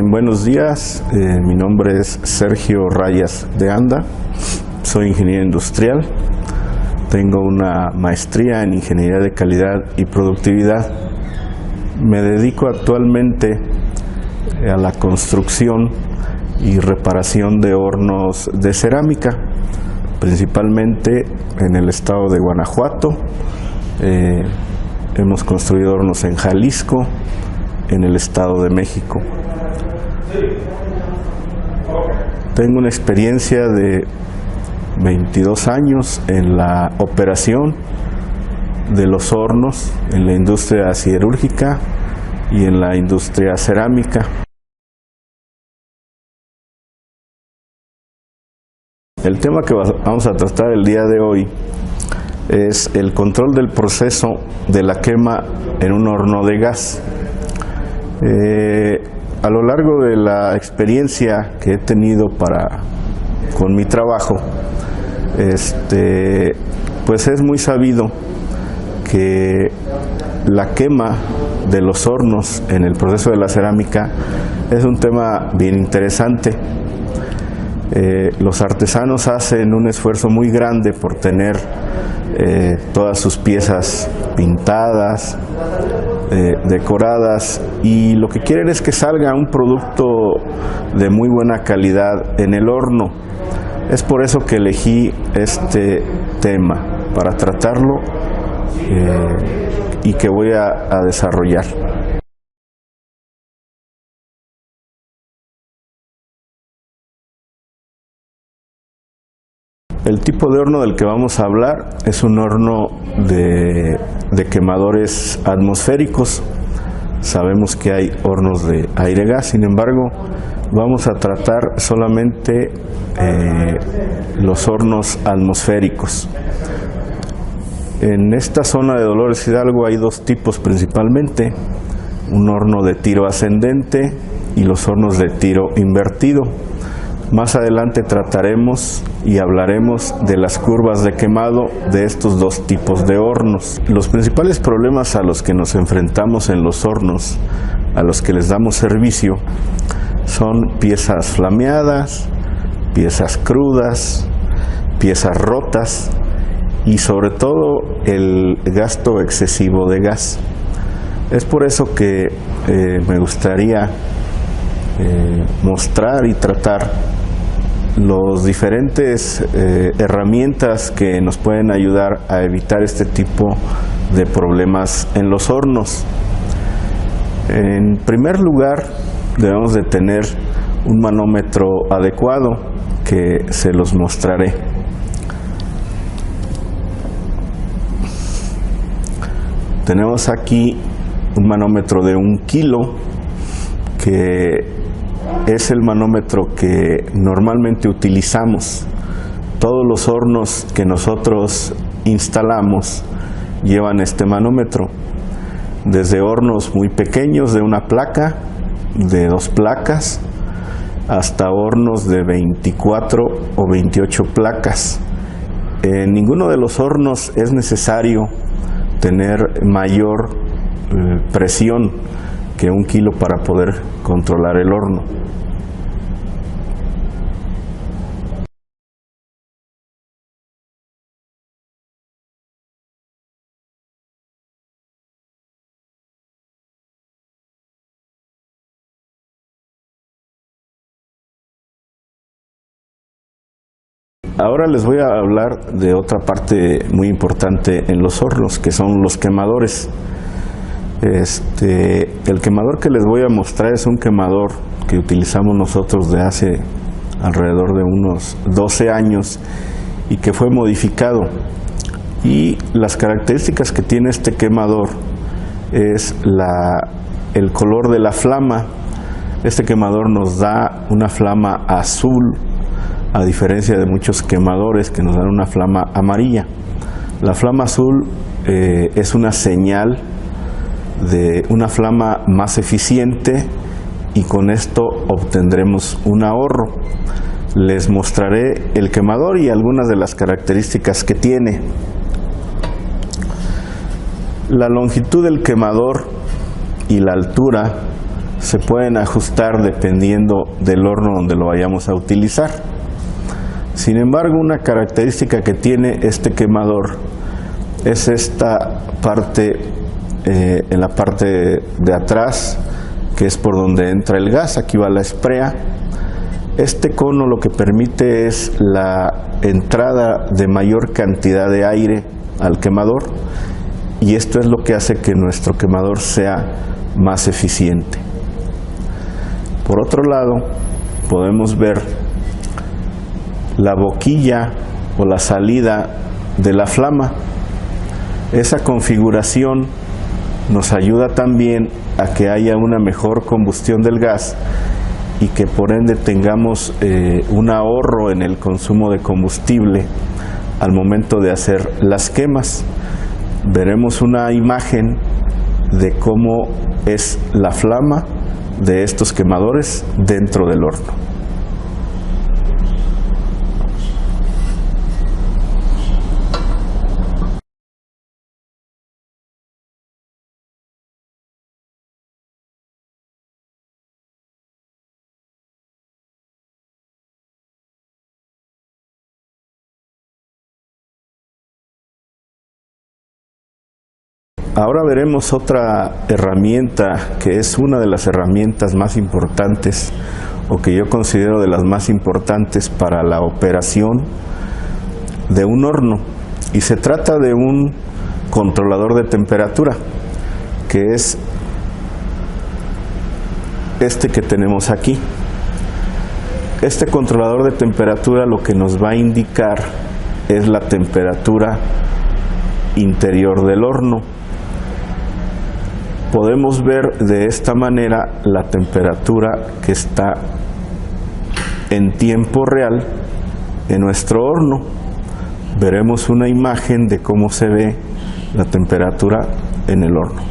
Buenos días, mi nombre es Sergio Rayas de Anda, soy ingeniero industrial, tengo una maestría en Ingeniería de Calidad y Productividad. Me dedico actualmente a la construcción y reparación de hornos de cerámica, principalmente en el estado de Guanajuato. Hemos construido hornos en Jalisco, en el estado de México. Tengo una experiencia de 22 años en la operación de los hornos, en la industria siderúrgica y en la industria cerámica. El tema que vamos a tratar el día de hoy es el control del proceso de la quema en un horno de gas. A lo largo de la experiencia que he tenido con mi trabajo, pues es muy sabido que la quema de los hornos en el proceso de la cerámica es un tema bien interesante. Los artesanos hacen un esfuerzo muy grande por tener todas sus piezas pintadas, decoradas, y lo que quieren es que salga un producto de muy buena calidad en el horno. Es por eso que elegí este tema para tratarlo y que voy a desarrollar. El tipo de horno del que vamos a hablar es un horno de quemadores atmosféricos. Sabemos que hay hornos de aire-gas, sin embargo, vamos a tratar solamente los hornos atmosféricos. En esta zona de Dolores Hidalgo hay dos tipos principalmente: un horno de tiro ascendente y los hornos de tiro invertido. Más adelante trataremos y hablaremos de las curvas de quemado de estos dos tipos de hornos. Los principales problemas a los que nos enfrentamos en los hornos a los que les damos servicio son piezas flameadas, piezas crudas, piezas rotas y sobre todo el gasto excesivo de gas. Es por eso que me gustaría mostrar y tratar los diferentes herramientas que nos pueden ayudar a evitar este tipo de problemas en los hornos. En primer lugar, debemos de tener un manómetro adecuado, que se los mostraré. Tenemos aquí un manómetro de 1 kilo, que es el manómetro que normalmente utilizamos. Todos los hornos que nosotros instalamos llevan este manómetro, desde hornos muy pequeños de 1 placa, de 2 placas, hasta hornos de 24 o 28 placas. En ninguno de los hornos es necesario tener mayor presión que 1 kilo para poder controlar el horno. Ahora les voy a hablar de otra parte muy importante en los hornos, que son los quemadores. El quemador que les voy a mostrar es un quemador que utilizamos nosotros de hace alrededor de unos 12 años y que fue modificado. Y las características que tiene este quemador es el color de la flama. Este quemador nos da una flama azul, a diferencia de muchos quemadores que nos dan una flama amarilla. La flama azul es una señal de una flama más eficiente y con esto obtendremos un ahorro. Les mostraré el quemador y algunas de las características que tiene. La longitud del quemador y la altura se pueden ajustar dependiendo del horno donde lo vayamos a utilizar. Sin embargo, una característica que tiene este quemador es esta parte, en la parte de atrás, que es por donde entra el gas. Aquí va la esprea. Este cono lo que permite es la entrada de mayor cantidad de aire al quemador, y esto es lo que hace que nuestro quemador sea más eficiente. Por otro lado, podemos ver la boquilla o la salida de la flama. Esa configuración nos ayuda también a que haya una mejor combustión del gas y que por ende tengamos un ahorro en el consumo de combustible al momento de hacer las quemas. Veremos una imagen de cómo es la flama de estos quemadores dentro del horno. Ahora veremos otra herramienta que es una de las herramientas más importantes, o que yo considero de las más importantes para la operación de un horno, y se trata de un controlador de temperatura, que es este que tenemos aquí. Este controlador de temperatura lo que nos va a indicar es la temperatura interior del horno. Podemos ver de esta manera la temperatura que está en tiempo real en nuestro horno. Veremos una imagen de cómo se ve la temperatura en el horno.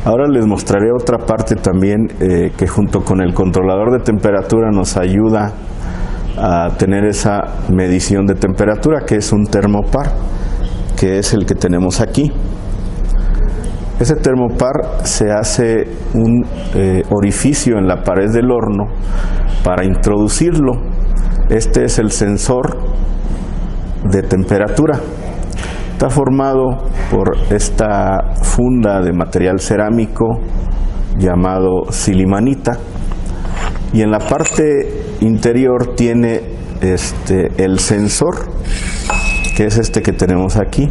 Ahora les mostraré otra parte también que junto con el controlador de temperatura nos ayuda a tener esa medición de temperatura, que es un termopar, que es el que tenemos aquí. Ese termopar se hace un orificio en la pared del horno para introducirlo. Este es el sensor de temperatura. Está formado por esta funda de material cerámico llamado silimanita, y en la parte interior tiene el sensor, que es este que tenemos aquí.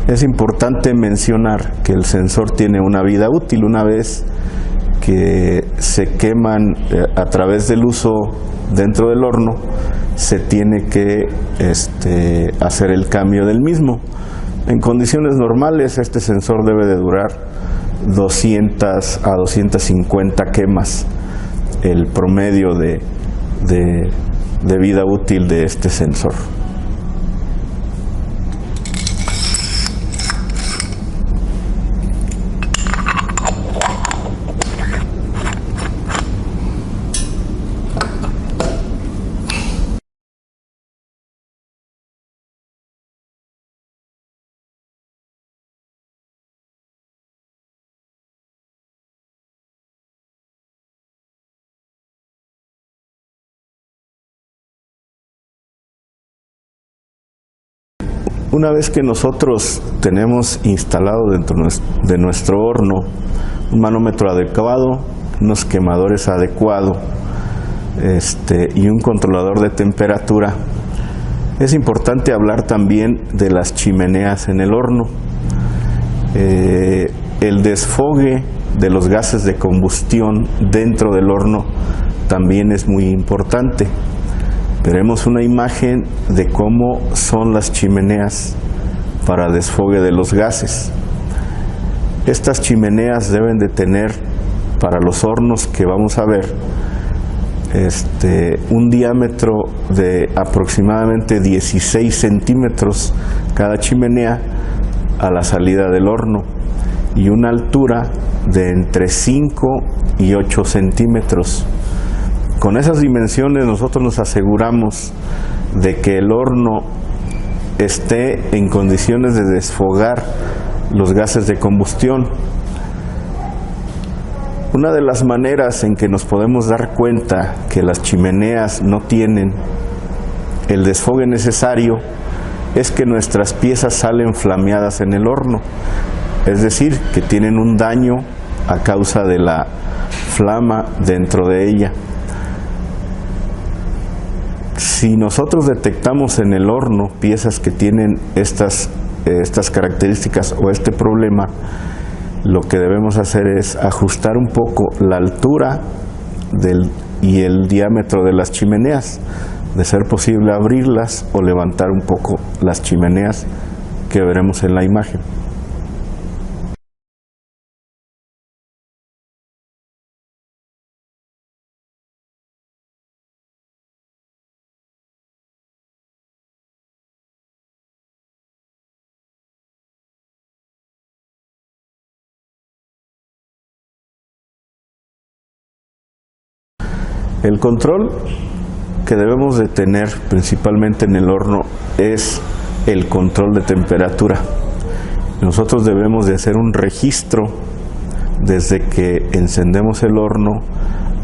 Es importante mencionar que el sensor tiene una vida útil. Una vez que se queman a través del uso dentro del horno, se tiene que hacer el cambio del mismo. En condiciones normales este sensor debe de durar 200 a 250 quemas, el promedio de vida útil de este sensor. Una vez que nosotros tenemos instalado dentro de nuestro horno un manómetro adecuado, unos quemadores adecuados y un controlador de temperatura, es importante hablar también de las chimeneas en el horno. El desfogue de los gases de combustión dentro del horno también es muy importante. Veremos una imagen de cómo son las chimeneas para desfogue de los gases. Estas chimeneas deben de tener, para los hornos que vamos a ver, un diámetro de aproximadamente 16 centímetros cada chimenea, a la salida del horno y una altura de entre 5 y 8 centímetros. Con esas dimensiones nosotros nos aseguramos de que el horno esté en condiciones de desfogar los gases de combustión. Una de las maneras en que nos podemos dar cuenta que las chimeneas no tienen el desfogue necesario es que nuestras piezas salen flameadas en el horno, es decir, que tienen un daño a causa de la flama dentro de ella. Si nosotros detectamos en el horno piezas que tienen estas características o este problema, lo que debemos hacer es ajustar un poco la altura y el diámetro de las chimeneas, de ser posible abrirlas o levantar un poco las chimeneas que veremos en la imagen. El control que debemos de tener principalmente en el horno es el control de temperatura. Nosotros debemos de hacer un registro desde que encendemos el horno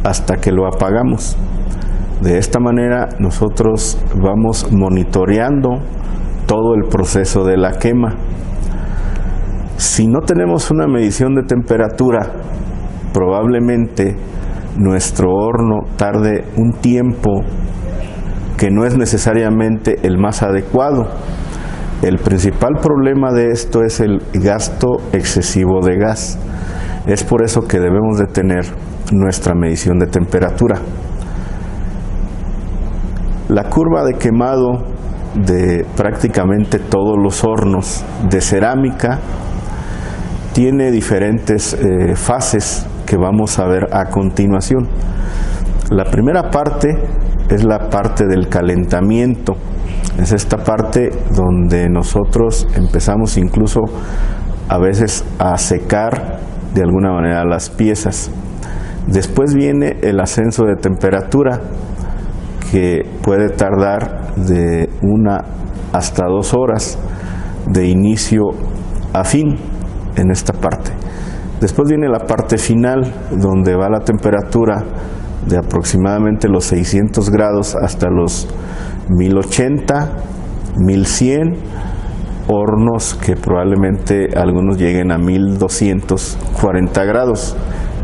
hasta que lo apagamos. De esta manera nosotros vamos monitoreando todo el proceso de la quema. Si no tenemos una medición de temperatura, probablemente nuestro horno tarde un tiempo que no es necesariamente el más adecuado. El principal problema de esto es el gasto excesivo de gas. Es por eso que debemos de tener nuestra medición de temperatura. La curva de quemado de prácticamente todos los hornos de cerámica tiene diferentes fases que vamos a ver a continuación. La primera parte es la parte del calentamiento. Es esta parte donde nosotros empezamos incluso a veces a secar de alguna manera las piezas. Después viene el ascenso de temperatura, que puede tardar de 1 hasta 2 horas de inicio a fin en esta parte. Después viene la parte final, donde va la temperatura de aproximadamente los 600 grados hasta los 1080, 1100, hornos que probablemente algunos lleguen a 1240 grados,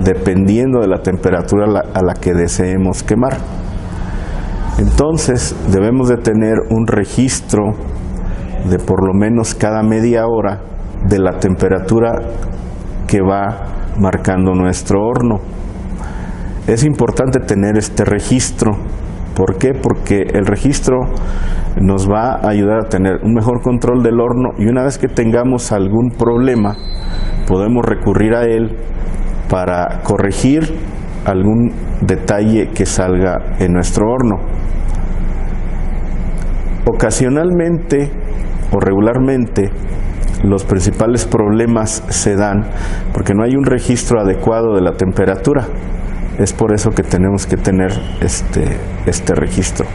dependiendo de la temperatura a la que deseemos quemar. Entonces debemos de tener un registro de por lo menos cada media hora de la temperatura que va marcando nuestro horno. Es importante tener este registro. ¿Por qué? Porque el registro nos va a ayudar a tener un mejor control del horno, y una vez que tengamos algún problema podemos recurrir a él para corregir algún detalle que salga en nuestro horno. Ocasionalmente o regularmente los principales problemas se dan porque no hay un registro adecuado de la temperatura. Es por eso que tenemos que tener este registro.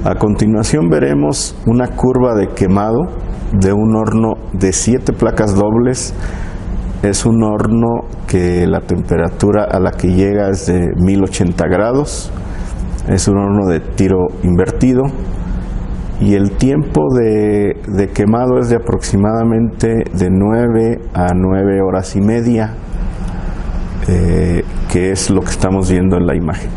A continuación veremos una curva de quemado de un horno de 7 placas dobles. Es un horno que la temperatura a la que llega es de 1080 grados. Es un horno de tiro invertido y el tiempo de quemado es de aproximadamente de 9 a 9 horas y media, que es lo que estamos viendo en la imagen.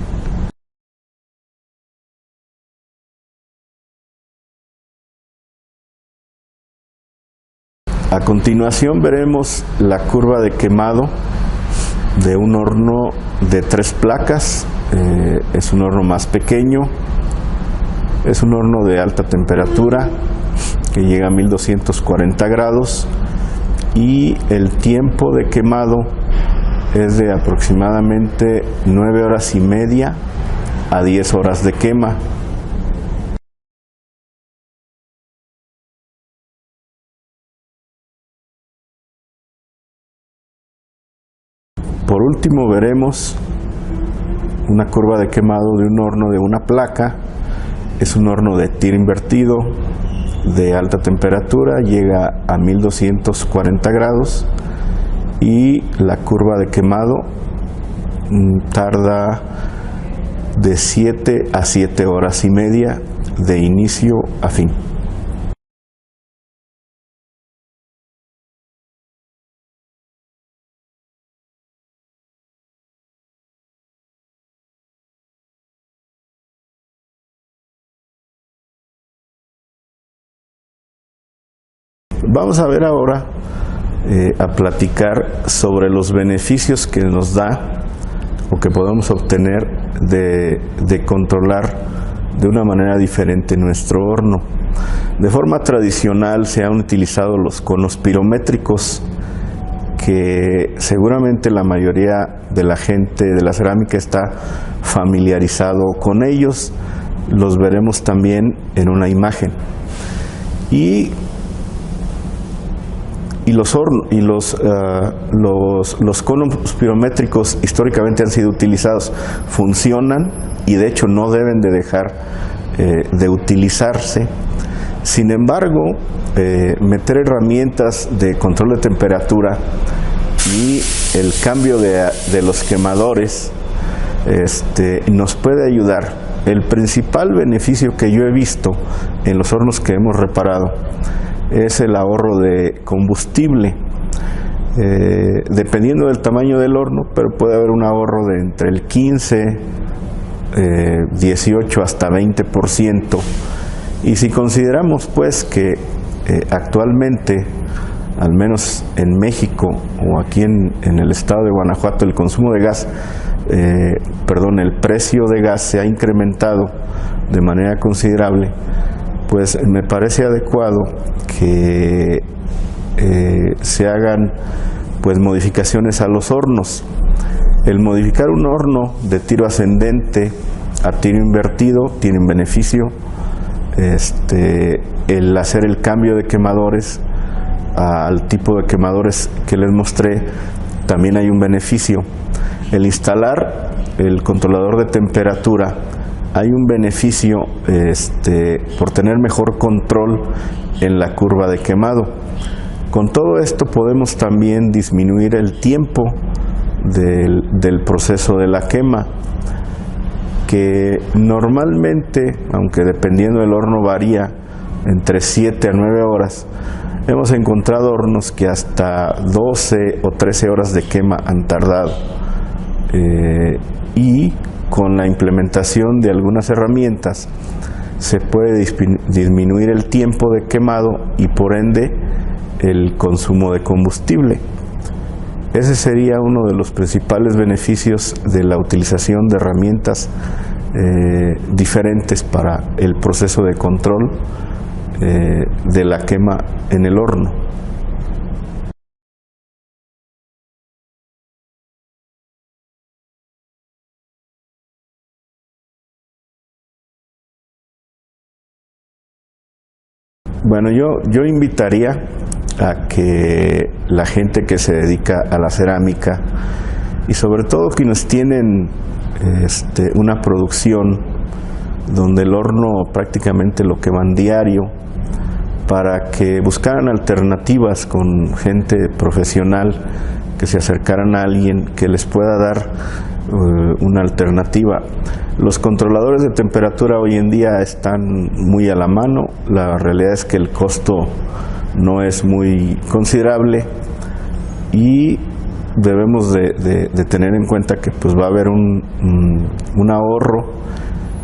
A continuación veremos la curva de quemado de un horno de 3 placas. Es un horno más pequeño, es un horno de alta temperatura que llega a 1240 grados, y el tiempo de quemado es de aproximadamente 9 horas y media a 10 horas de quema. Por último veremos una curva de quemado de un horno de una placa. Es un horno de tiro invertido de alta temperatura, llega a 1240 grados, y la curva de quemado tarda de 7 a 7 horas y media de inicio a fin. Vamos a ver ahora, a platicar sobre los beneficios que nos da o que podemos obtener de controlar de una manera diferente nuestro horno. De forma tradicional se han utilizado los conos pirométricos, que seguramente la mayoría de la gente de la cerámica está familiarizado con ellos. Los veremos también en una imagen. Los conos pirométricos históricamente han sido utilizados, funcionan y de hecho no deben de dejar de utilizarse. Sin embargo, meter herramientas de control de temperatura y el cambio de los quemadores nos puede ayudar. El principal beneficio que yo he visto en los hornos que hemos reparado es el ahorro de combustible, dependiendo del tamaño del horno, pero puede haber un ahorro de entre el 15, 18 hasta 20%. Y si consideramos pues que actualmente, al menos en México o aquí en el estado de Guanajuato, el consumo de gas, el precio de gas se ha incrementado de manera considerable, pues me parece adecuado que se hagan pues modificaciones a los hornos. El modificar un horno de tiro ascendente a tiro invertido tiene un beneficio. El hacer el cambio de quemadores al tipo de quemadores que les mostré también hay un beneficio. El instalar el controlador de temperatura, hay un beneficio por tener mejor control en la curva de quemado. Con todo esto podemos también disminuir el tiempo del proceso de la quema, que normalmente, aunque dependiendo del horno varía entre 7 a 9 horas, hemos encontrado hornos que hasta 12 o 13 horas de quema han tardado. Y con la implementación de algunas herramientas se puede disminuir el tiempo de quemado y por ende el consumo de combustible. Ese sería uno de los principales beneficios de la utilización de herramientas diferentes para el proceso de control de la quema en el horno. Bueno, yo invitaría a que la gente que se dedica a la cerámica y sobre todo quienes tienen una producción donde el horno prácticamente lo queman diario, para que buscaran alternativas con gente profesional, que se acercaran a alguien que les pueda dar una alternativa. Los controladores de temperatura hoy en día están muy a la mano. La realidad es que el costo no es muy considerable y debemos de tener en cuenta que pues va a haber un ahorro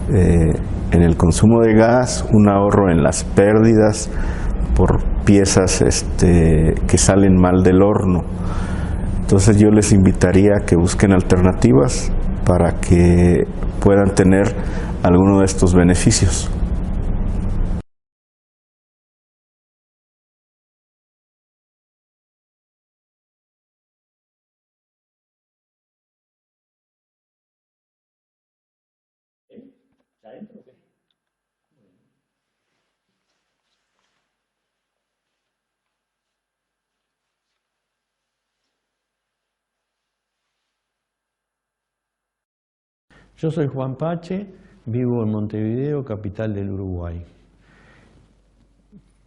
en el consumo de gas, un ahorro en las pérdidas por piezas que salen mal del horno. Entonces yo les invitaría a que busquen alternativas para que puedan tener alguno de estos beneficios. Yo soy Juan Pache, vivo en Montevideo, capital del Uruguay.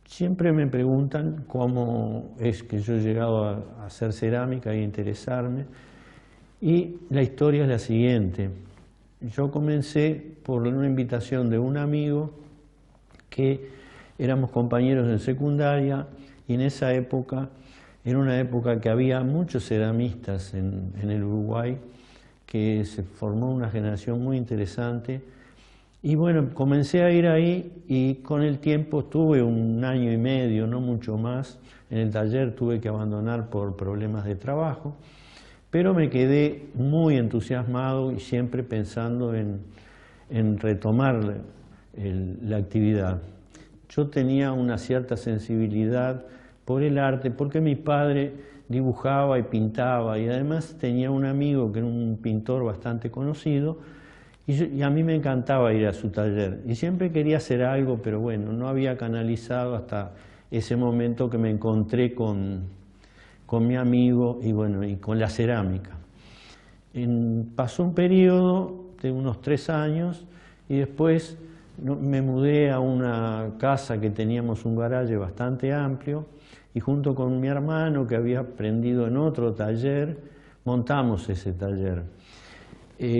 Siempre me preguntan cómo es que yo he llegado a hacer cerámica e interesarme, y la historia es la siguiente. Yo comencé por una invitación de un amigo que éramos compañeros en secundaria, y en esa época, era una época que había muchos ceramistas en el Uruguay, que se formó una generación muy interesante. Y bueno, comencé a ir ahí y con el tiempo estuve 1 año y medio, no mucho más. En el taller tuve que abandonar por problemas de trabajo, pero me quedé muy entusiasmado y siempre pensando en retomar la actividad. Yo tenía una cierta sensibilidad por el arte, porque mi padre dibujaba y pintaba, y además tenía un amigo que era un pintor bastante conocido, y a mí me encantaba ir a su taller. Y siempre quería hacer algo, pero bueno, no había canalizado hasta ese momento que me encontré con mi amigo y bueno, y con la cerámica. Pasó un periodo de unos 3 años y después me mudé a una casa que teníamos un garaje bastante amplio, y junto con mi hermano, que había aprendido en otro taller, montamos ese taller.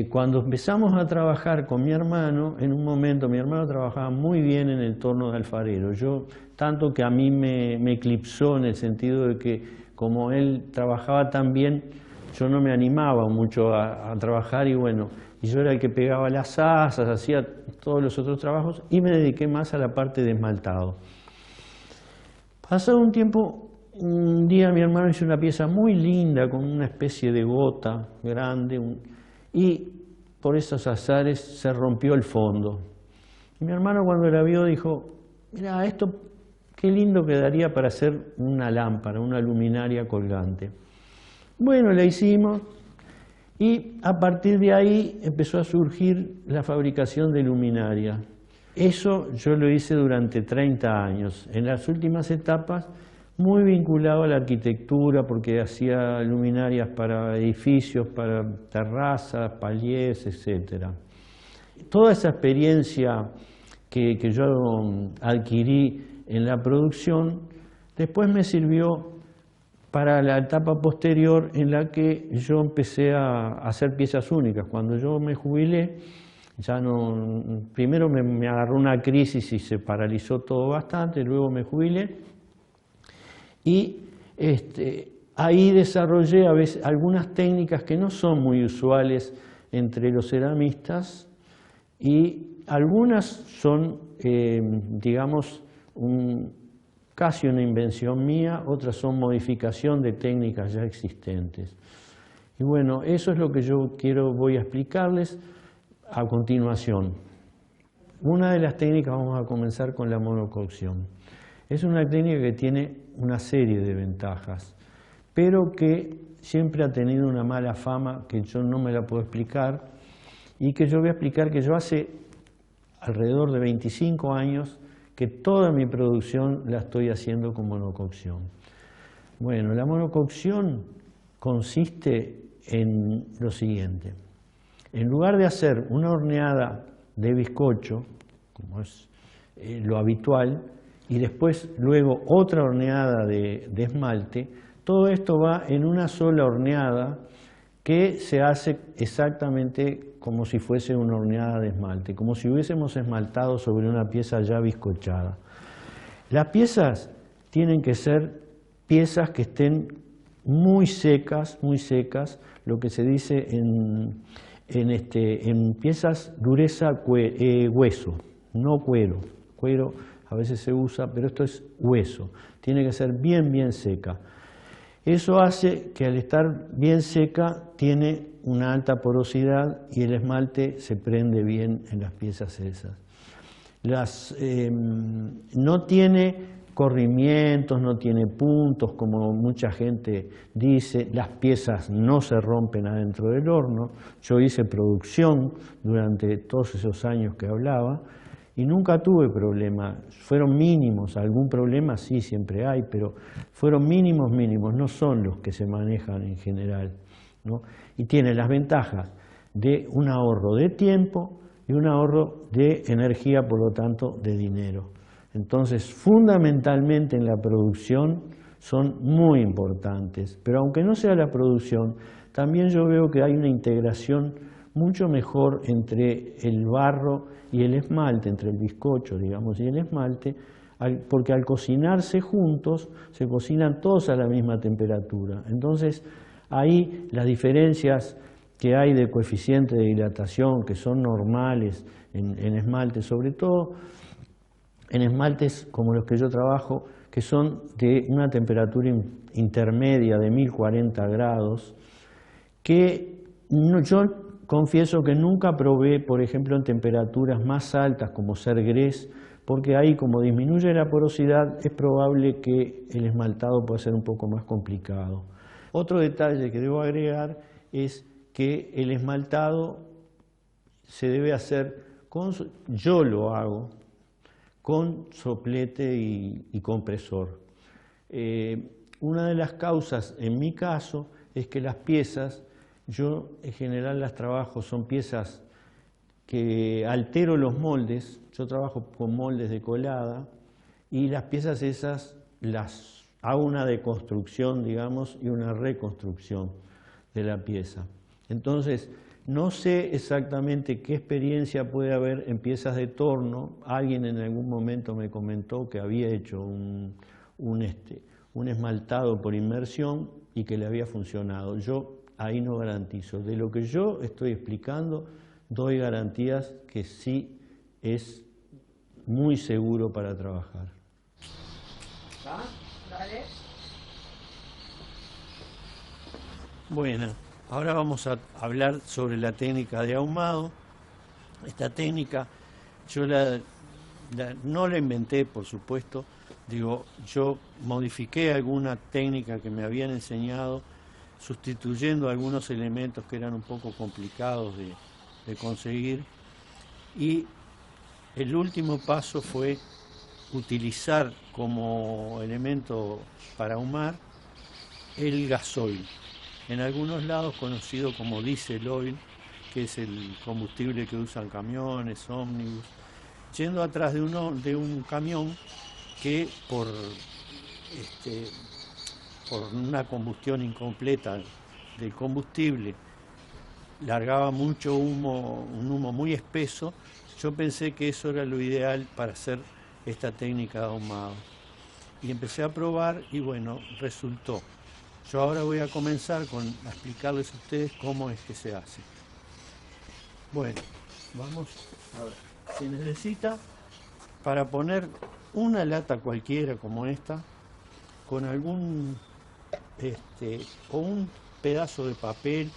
Cuando empezamos a trabajar con mi hermano, en un momento mi hermano trabajaba muy bien en el torno de alfarero. Tanto que a mí me eclipsó, en el sentido de que como él trabajaba tan bien, yo no me animaba mucho a trabajar, y bueno, y yo era el que pegaba las asas, hacía todos los otros trabajos, y me dediqué más a la parte de esmaltado. Pasado un tiempo, un día mi hermano hizo una pieza muy linda con una especie de gota grande, y por esos azares se rompió el fondo. Y mi hermano, cuando la vio, dijo: mira, esto qué lindo quedaría para hacer una lámpara, una luminaria colgante. Bueno, la hicimos, y a partir de ahí empezó a surgir la fabricación de luminaria. Eso yo lo hice durante 30 años. En las últimas etapas, muy vinculado a la arquitectura, porque hacía luminarias para edificios, para terrazas, paliés, etc. Toda esa experiencia que yo adquirí en la producción, después me sirvió para la etapa posterior, en la que yo empecé a hacer piezas únicas. Cuando yo me jubilé, primero me agarró una crisis y se paralizó todo bastante, luego me jubilé, y ahí desarrollé a veces algunas técnicas que no son muy usuales entre los ceramistas, y algunas son, digamos, casi una invención mía, otras son modificación de técnicas ya existentes. Y bueno, eso es lo que yo voy a explicarles a continuación. Una de las técnicas, vamos a comenzar con la monococción. Es una técnica que tiene una serie de ventajas, pero que siempre ha tenido una mala fama que yo no me la puedo explicar, y que yo voy a explicar que yo hace alrededor de 25 años que toda mi producción la estoy haciendo con monococción. Bueno, la monococción consiste en lo siguiente. En lugar de hacer una horneada de bizcocho, como es lo habitual, y después luego otra horneada de esmalte, todo esto va en una sola horneada que se hace exactamente como si fuese una horneada de esmalte, como si hubiésemos esmaltado sobre una pieza ya bizcochada. Las piezas tienen que ser piezas que estén muy secas, lo que se dice en piezas dureza hueso, no cuero. Cuero a veces se usa, pero esto es hueso. Tiene que ser bien seca. Eso hace que al estar bien seca tiene una alta porosidad y el esmalte se prende bien en las piezas esas. No tiene corrimientos, no tiene puntos, como mucha gente dice, las piezas no se rompen adentro del horno. Yo hice producción durante todos esos años que hablaba y nunca tuve problemas, fueron mínimos, algún problema sí siempre hay, pero fueron mínimos, no son los que se manejan en general, ¿no? Y tiene las ventajas de un ahorro de tiempo y un ahorro de energía, por lo tanto, de dinero. Entonces, fundamentalmente en la producción son muy importantes, pero aunque no sea la producción, también yo veo que hay una integración mucho mejor entre el barro y el esmalte, entre el bizcocho, digamos, y el esmalte, porque al cocinarse juntos, se cocinan todos a la misma temperatura. Entonces, ahí las diferencias que hay de coeficiente de dilatación, que son normales en esmalte, sobre todo en esmaltes como los que yo trabajo, que son de una temperatura intermedia de 1040 grados, que yo confieso que nunca probé, por ejemplo, en temperaturas más altas como ser grés, porque ahí, como disminuye la porosidad, es probable que el esmaltado pueda ser un poco más complicado. Otro detalle que debo agregar es que el esmaltado se debe hacer yo lo hago con soplete y compresor. Una de las causas, en mi caso, es que las piezas, yo en general las trabajo, son piezas que altero los moldes, yo trabajo con moldes de colada, y las piezas esas las hago una deconstrucción, digamos, y una reconstrucción de la pieza. Entonces, no sé exactamente qué experiencia puede haber en piezas de torno. Alguien en algún momento me comentó que había hecho un esmaltado por inmersión y que le había funcionado. Yo ahí no garantizo. De lo que yo estoy explicando, doy garantías que sí es muy seguro para trabajar. ¿Va? Dale. Bueno, ahora vamos a hablar sobre la técnica de ahumado. Esta técnica yo no la inventé, por supuesto. Digo, yo modifiqué alguna técnica que me habían enseñado, sustituyendo algunos elementos que eran un poco complicados de conseguir. Y el último paso fue utilizar como elemento para ahumar el gasoil. En algunos lados conocido como diesel oil, que es el combustible que usan camiones, ómnibus, yendo atrás de un camión que por una combustión incompleta del combustible largaba mucho humo, un humo muy espeso. Yo pensé que eso era lo ideal para hacer esta técnica de ahumado. Y empecé a probar y bueno, resultó. Yo ahora voy a comenzar a explicarles a ustedes cómo es que se hace. Bueno, vamos a ver. Se necesita para poner una lata cualquiera como esta, con algún o un pedazo de papel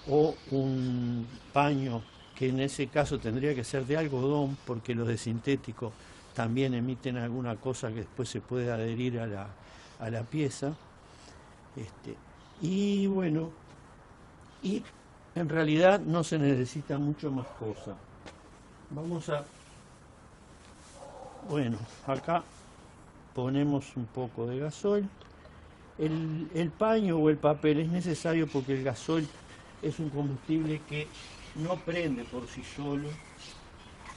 o un paño, que en ese caso tendría que ser de algodón, porque los de sintético también emiten alguna cosa que después se puede adherir a la pieza. Y bueno, y en realidad no se necesita mucho más cosa. Vamos a, bueno, acá ponemos un poco de gasoil. El paño o el papel es necesario porque el gasoil es un combustible que no prende por sí solo,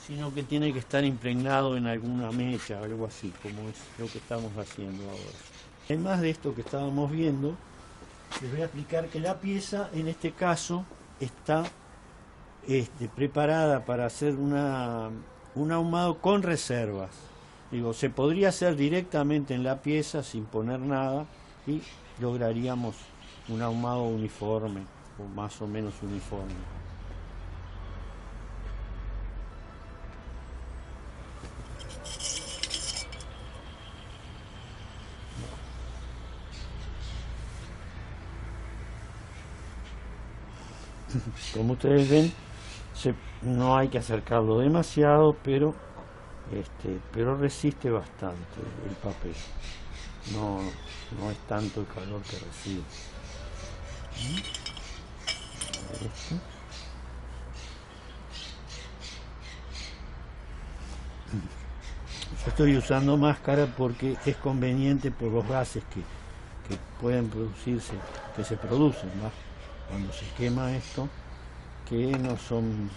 sino que tiene que estar impregnado en alguna mecha o algo así, como es lo que estamos haciendo ahora. Además de esto que estábamos viendo, les voy a explicar que la pieza, en este caso, está preparada para hacer un ahumado con reservas. Digo, se podría hacer directamente en la pieza sin poner nada y lograríamos un ahumado uniforme, o más o menos uniforme. Como ustedes ven, no hay que acercarlo demasiado, pero pero resiste bastante el papel. No es tanto el calor que recibe. Yo estoy usando máscara porque es conveniente por los gases que pueden producirse, que se producen, ¿no? Cuando se quema esto, que no son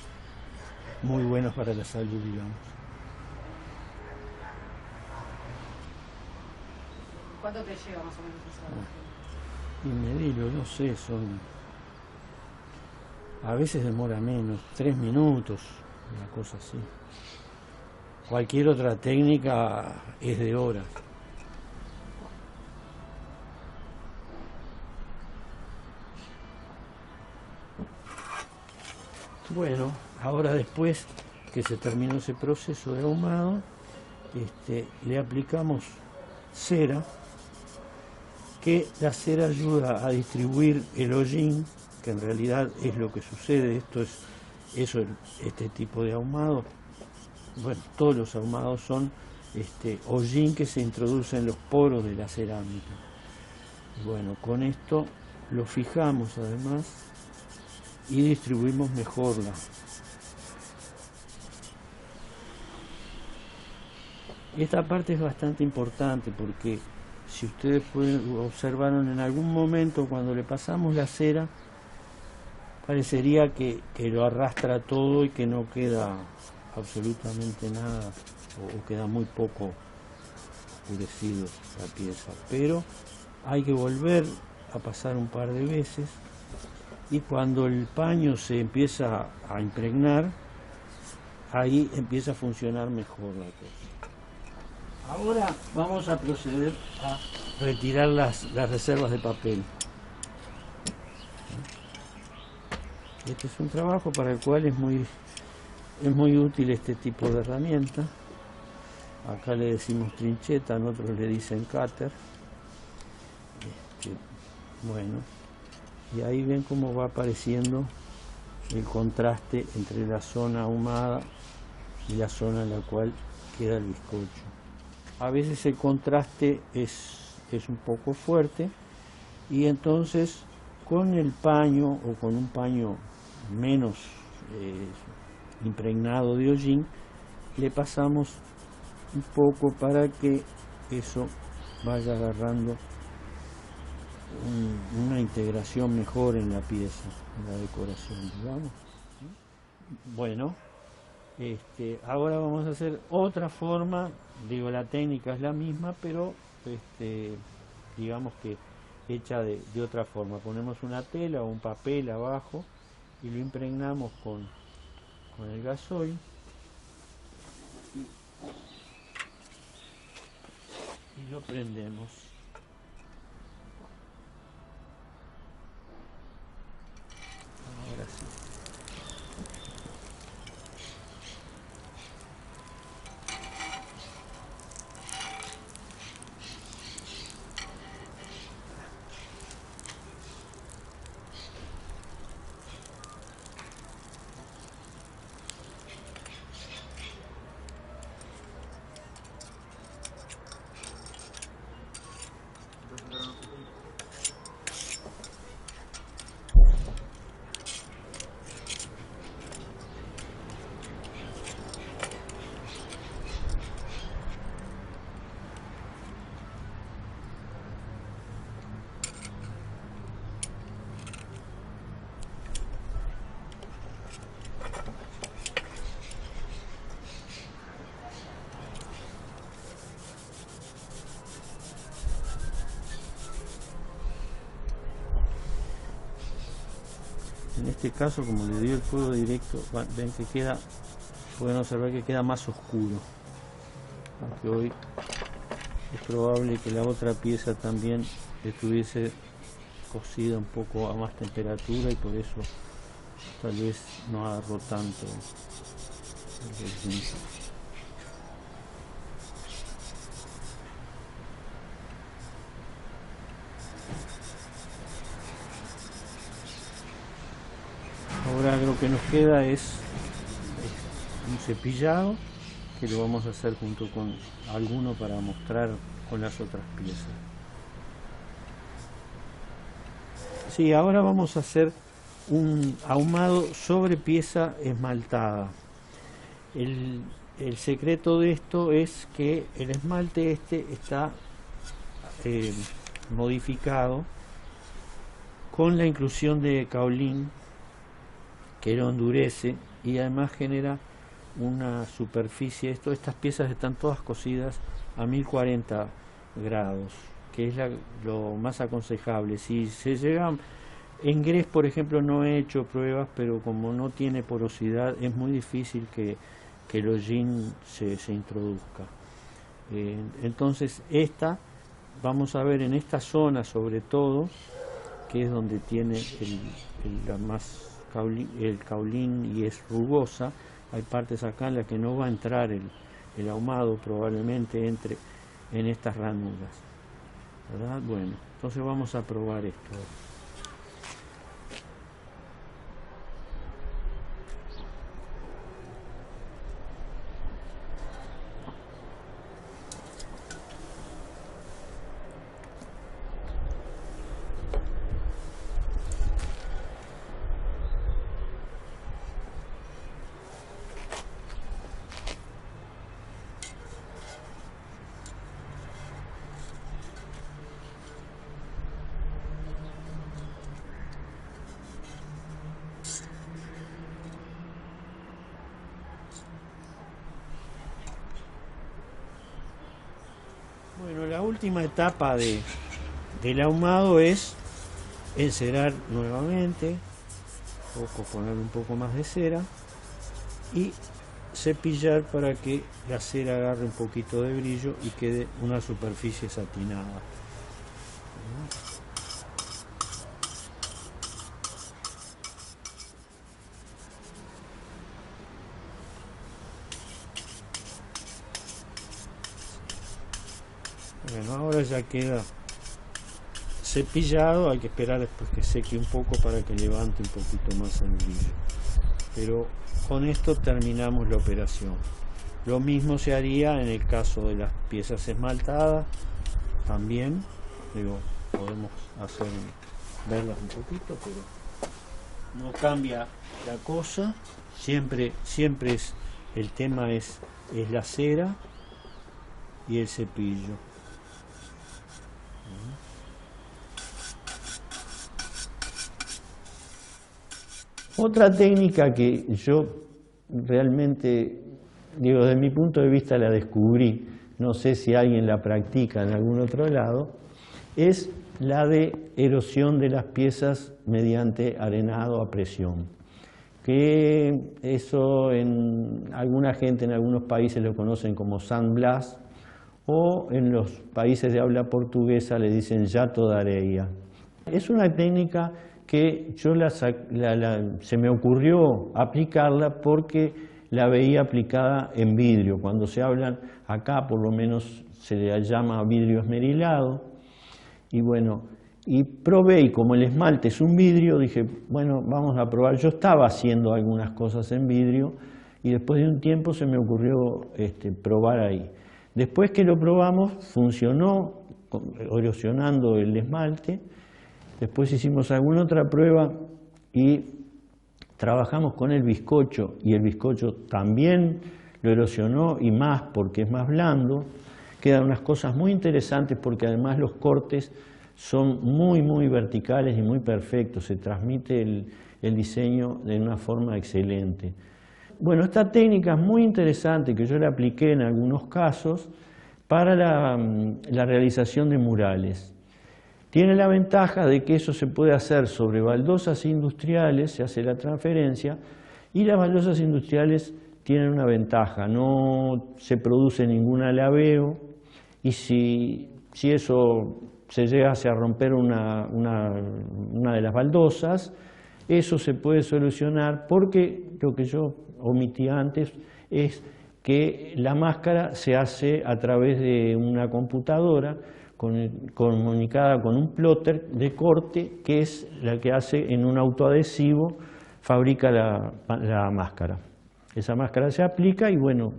muy buenos para la salud, digamos. ¿Cuánto te lleva más o menos esa? Y medirlo, no sé, a veces demora menos, 3 minutos, una cosa así. Cualquier otra técnica es de horas. Bueno, ahora después que se terminó ese proceso de ahumado, le aplicamos cera, que la cera ayuda a distribuir el hollín, que en realidad es lo que sucede. Este tipo de ahumado. Bueno, todos los ahumados son hollín que se introduce en los poros de la cerámica. Y bueno, con esto lo fijamos además y distribuimos mejor Esta parte es bastante importante porque si ustedes observaron en algún momento cuando le pasamos la cera, parecería que lo arrastra todo y que no queda absolutamente nada o queda muy poco oscurecido la pieza, pero hay que volver a pasar un par de veces y cuando el paño se empieza a impregnar, ahí empieza a funcionar mejor la cosa. Ahora vamos a proceder a retirar las reservas de papel. Este es un trabajo para el cual es muy útil este tipo de herramienta. Acá le decimos trincheta, en otros le dicen cutter. Bueno, y ahí ven cómo va apareciendo el contraste entre la zona ahumada y la zona en la cual queda el bizcocho. A veces el contraste es un poco fuerte y entonces con el paño o con un paño menos impregnado de hollín le pasamos un poco para que eso vaya agarrando una integración mejor en la pieza, en la decoración, digamos. Bueno, ahora vamos a hacer otra forma. Digo, la técnica es la misma, pero digamos que hecha de otra forma. Ponemos una tela o un papel abajo y lo impregnamos con el gasoil y lo prendemos. Ahora sí. En este caso, como le dio el fuego directo, ven que pueden observar que queda más oscuro. Aunque hoy es probable que la otra pieza también estuviese cocida un poco a más temperatura y por eso tal vez no agarró tanto el zinc. Ahora lo que nos queda es un cepillado que lo vamos a hacer junto con alguno para mostrar con las otras piezas. Sí, ahora vamos a hacer un ahumado sobre pieza esmaltada. El secreto de esto es que el esmalte está modificado con la inclusión de kaolín, que lo endurece y además genera una superficie. Estas piezas están todas cocidas a 1040 grados, que es lo más aconsejable. Si se llega en grés, por ejemplo, no he hecho pruebas, pero como no tiene porosidad, es muy difícil que el hollín se introduzca. Entonces vamos a ver en esta zona sobre todo, que es donde tiene el kaolín y es rugosa. Hay partes acá en las que no va a entrar el ahumado, probablemente entre en estas ranuras, ¿verdad? Bueno, entonces vamos a probar esto. Bueno, la última etapa del ahumado es encerar nuevamente, poner un poco más de cera y cepillar para que la cera agarre un poquito de brillo y quede una superficie satinada. Bueno, ahora ya queda cepillado, hay que esperar después que seque un poco para que levante un poquito más el brillo. Pero con esto terminamos la operación. Lo mismo se haría en el caso de las piezas esmaltadas, también, digo, podemos verlas un poquito, pero no cambia la cosa, siempre el tema es la cera y el cepillo. Otra técnica que yo realmente, digo, desde mi punto de vista la descubrí, no sé si alguien la practica en algún otro lado, es la de erosión de las piezas mediante arenado a presión. Que eso alguna gente en algunos países lo conocen como sandblast, o en los países de habla portuguesa le dicen jato de areia. Es una técnica que yo se me ocurrió aplicarla porque la veía aplicada en vidrio. Cuando se hablan acá, por lo menos se le llama vidrio esmerilado. Y bueno, y probé, y como el esmalte es un vidrio, dije, bueno, vamos a probar. Yo estaba haciendo algunas cosas en vidrio y después de un tiempo se me ocurrió probar ahí. Después que lo probamos, funcionó erosionando el esmalte. Después hicimos alguna otra prueba y trabajamos con el bizcocho, y el bizcocho también lo erosionó, y más porque es más blando. Quedan unas cosas muy interesantes porque además los cortes son muy verticales y muy perfectos. Se transmite el diseño de una forma excelente. Bueno, esta técnica es muy interesante, que yo la apliqué en algunos casos para la realización de murales. Tiene la ventaja de que eso se puede hacer sobre baldosas industriales, se hace la transferencia, y las baldosas industriales tienen una ventaja: no se produce ningún alabeo, y si eso se llegase a romper una de las baldosas, eso se puede solucionar, porque lo que yo omití antes es que la máscara se hace a través de una computadora comunicada con un plotter de corte, que es la que hace en un autoadhesivo, fabrica la máscara. Esa máscara se aplica y bueno,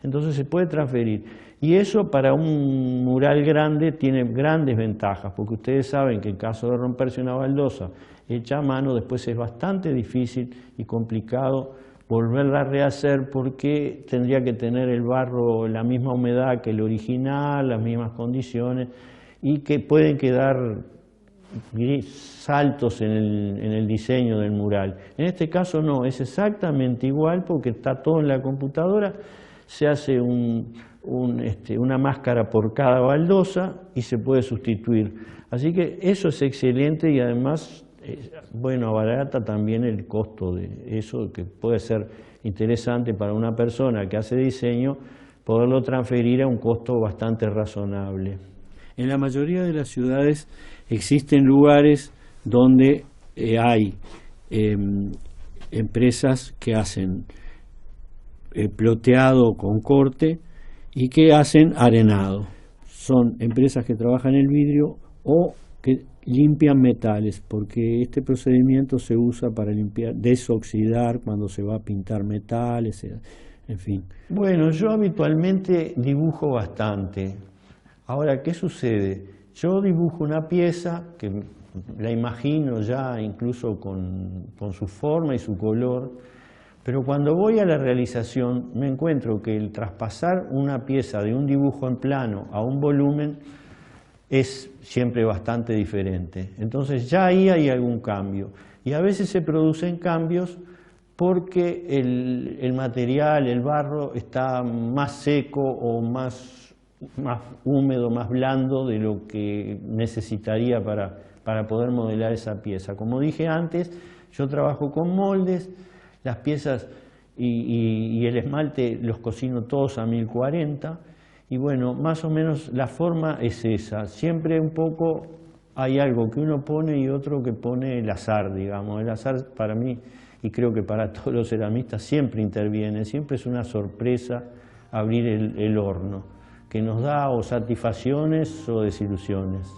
Entonces se puede transferir. Y eso para un mural grande tiene grandes ventajas, porque ustedes saben que en caso de romperse una baldosa hecha a mano, después es bastante difícil y complicado volverla a rehacer, porque tendría que tener el barro la misma humedad que el original, las mismas condiciones, y que pueden quedar saltos en el diseño del mural. En este caso no, es exactamente igual porque está todo en la computadora, se hace una máscara por cada baldosa y se puede sustituir. Así que eso es excelente y además, bueno, abarata también el costo de eso, que puede ser interesante para una persona que hace diseño, poderlo transferir a un costo bastante razonable. En la mayoría de las ciudades existen lugares donde hay empresas que hacen ploteado con corte y que hacen arenado. Son empresas que trabajan el vidrio o que limpian metales, porque este procedimiento se usa para limpiar, desoxidar cuando se va a pintar metales, en fin. Bueno, yo habitualmente dibujo bastante. Ahora, ¿qué sucede? Yo dibujo una pieza que la imagino ya incluso con su forma y su color, pero cuando voy a la realización me encuentro que el traspasar una pieza de un dibujo en plano a un volumen es siempre bastante diferente. Entonces ya ahí hay algún cambio. Y a veces se producen cambios porque el material, el barro, está más seco o más húmedo, más blando de lo que necesitaría para poder modelar esa pieza. Como dije antes, yo trabajo con moldes, las piezas y el esmalte los cocino todos a 1040, y bueno, más o menos la forma es esa. Siempre un poco hay algo que uno pone y otro que pone el azar, digamos. El azar para mí, y creo que para todos los ceramistas, siempre interviene, siempre es una sorpresa abrir el horno, que nos da o satisfacciones o desilusiones.